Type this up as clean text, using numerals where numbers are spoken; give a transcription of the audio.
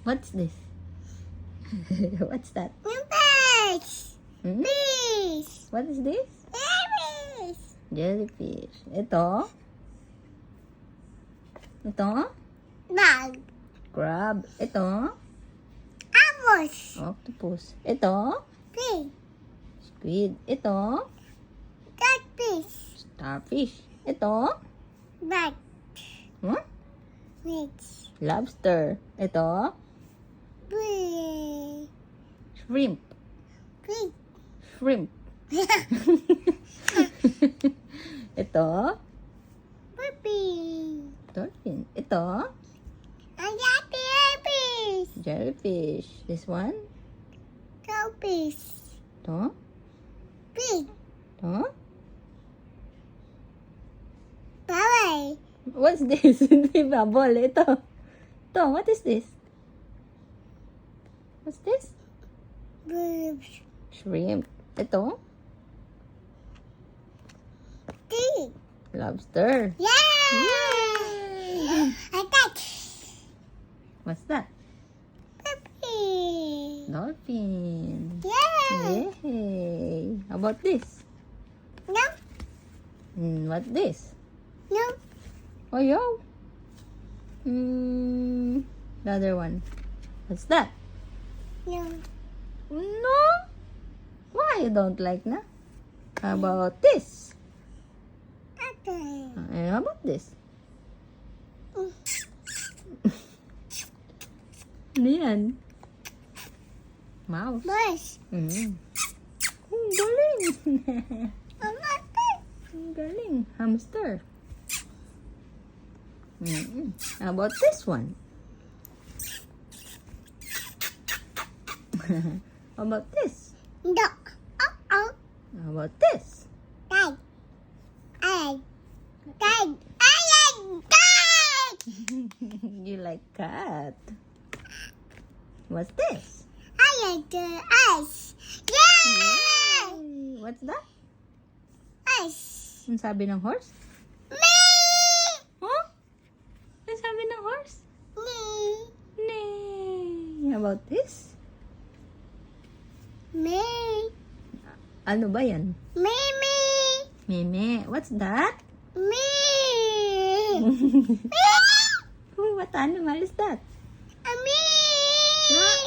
What's this? What's that? Fish. Hmm? Fish. What is this? Fish. Jellyfish. Ito? Ito? Bag. Crab. Ito? Apples. Octopus. Ito? Fish. Squid. Ito? Catfish. Starfish. Ito? Bag. Huh? Fish. Lobster. Ito? Fish. Shrimp. Fish. Shrimp. Ito? Puppy. Dolphin. Ito? I got the fish. Jellyfish. This one? Fish. Ito? Fish. Ito? Bye. What's this? Hindi bubble. Ito. Ito. What is this? What's this? Boobs. Shrimp. Ito? Fish. Lobster. Yeah. Yay! I got What's that? puppy. Dolphin. Yeah. Yay! How about this? No. What's this? No. Oh, yo. The other one. What's that? No. No. Why you don't like na? How about this? Apple. How about this? Ano yan? Mouse. Bush. Galing. Mama. Galing. Hamster. How about this one? How about this? No. Oh. How about this? Dad. Dad. Dad. Dad. You like cat. What's this? I like the ice. Yeah. Yay! What's that? Ice. Ang sabi ng horse? Me. Huh? Ang sabi ng horse? Me. Nay. How about this? Me. Ano ba yan? Me. Me. Meme. What's that? Me. What animal is that? Me. Ah,